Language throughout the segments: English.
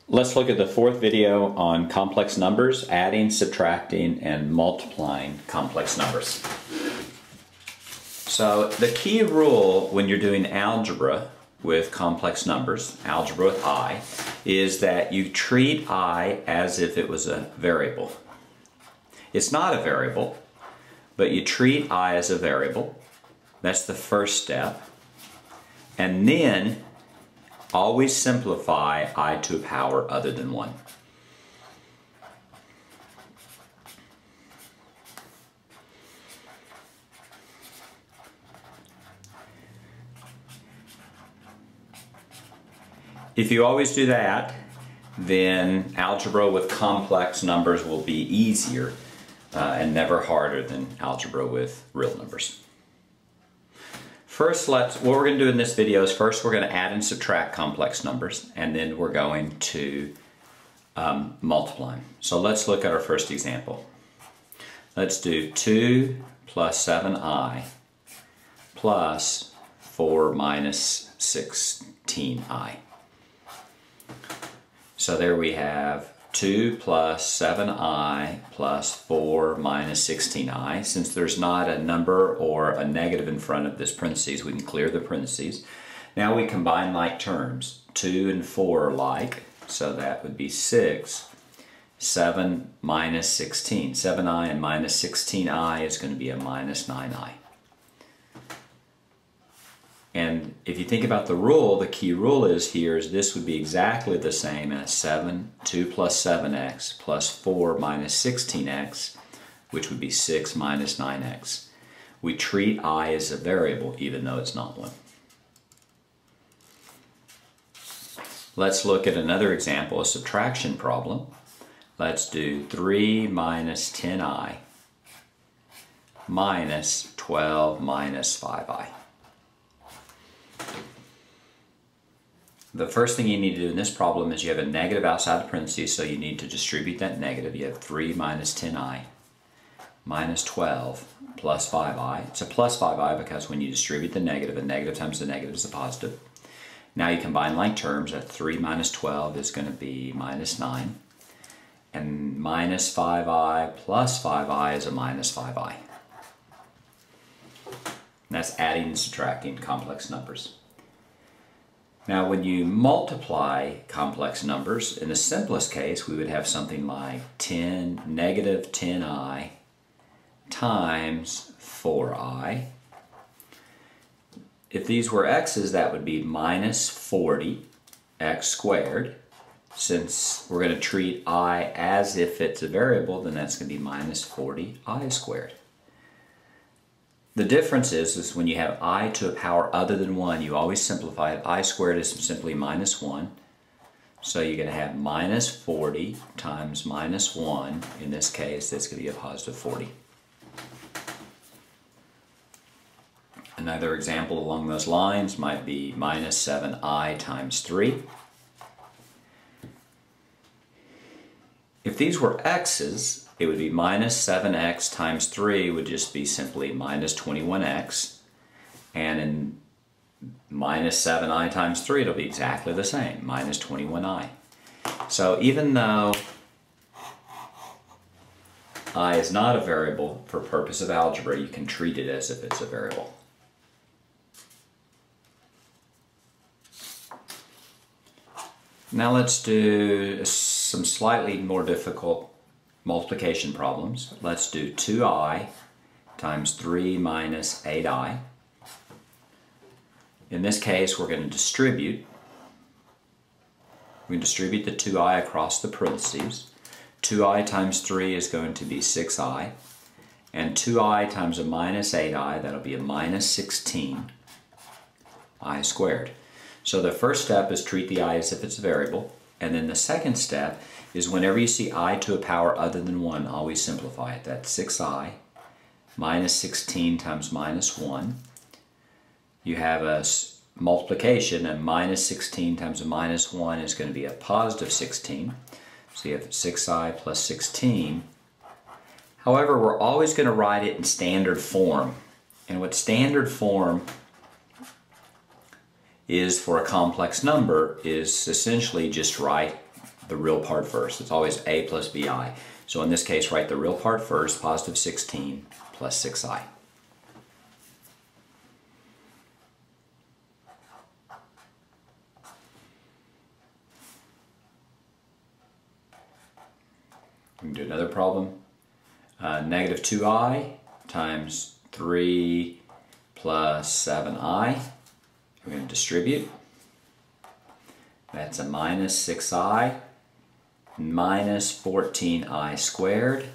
Let's look at the fourth video on complex numbers, adding, subtracting, and multiplying complex numbers. So the key rule when you're doing algebra with complex numbers, algebra with I, is that you treat I as if it was a variable. It's not a variable, but you treat I as a variable. That's the first step. And then always simplify I to a power other than 1. If you always do that, then algebra with complex numbers will be easier and never harder than algebra with real numbers. First, what we're going to do in this video is first we're going to add and subtract complex numbers, and then we're going to multiply them. So let's look at our first example. Let's do 2 plus 7i plus 4 minus 16i. So there we have 2 plus 7i plus 4 minus 16i. Since there's not a number or a negative in front of this parentheses, we can clear the parentheses. Now we combine like terms. 2 and 4 are like, so that would be 6. 7 minus 16. 7i and minus 16i is going to be a minus 9i. And if you think about the rule, the key rule is here is this would be exactly the same as 2 plus 7x plus 4 minus 16x, which would be 6 minus 9x. We treat I as a variable even though it's not one. Let's look at another example, a subtraction problem. Let's do 3 minus 10i minus 12 minus 5i. The first thing you need to do in this problem is you have a negative outside the parentheses, so you need to distribute that negative. You have 3 minus 10i minus 12 plus 5i. It's a plus 5i because when you distribute the negative, a negative times the negative is a positive. Now you combine like terms. That 3 minus 12 is going to be minus 9. And minus 5i plus 5i is a minus 5i. That's adding and subtracting complex numbers. Now when you multiply complex numbers, in the simplest case we would have something like negative 10i times 4i. If these were x's, that would be minus 40x squared. Since we're going to treat I as if it's a variable, then that's going to be minus 40i squared. The difference is when you have I to a power other than 1, you always simplify it. I squared is simply minus 1. So you're going to have minus 40 times minus 1. In this case, that's going to be a positive 40. Another example along those lines might be minus 7i times 3. If these were x's, it would be minus 7x times 3 would just be simply minus 21x. And in minus 7i times 3, it'll be exactly the same, minus 21i. So even though I is not a variable for purpose of algebra, you can treat it as if it's a variable. Now let's do some slightly more difficult multiplication problems. Let's do 2i times 3 minus 8i. In this case, we're going to distribute. We distribute the 2i across the parentheses. 2i times 3 is going to be 6i. And 2i times a minus 8i, that'll be a minus 16i squared. So the first step is treat the I as if it's a variable. And then the second step is whenever you see I to a power other than 1, always simplify it. That's 6i minus 16 times minus 1. You have a multiplication, and minus 16 times a minus 1 is going to be a positive 16. So you have 6i plus 16. However, we're always going to write it in standard form. And what standard form is for a complex number is essentially just write the real part first. It's always a plus bi. So in this case, write the real part first, positive 16 plus 6i. We can do another problem. Negative 2i times 3 plus 7i. We're going to distribute. That's a minus 6i minus 14i squared.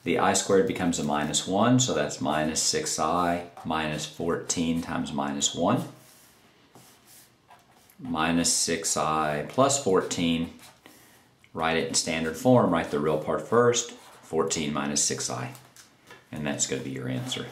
The I squared becomes a minus 1, so that's minus 6i minus 14 times minus 1. Minus 6i plus 14. Write it in standard form. Write the real part first. 14 minus 6i. And that's going to be your answer.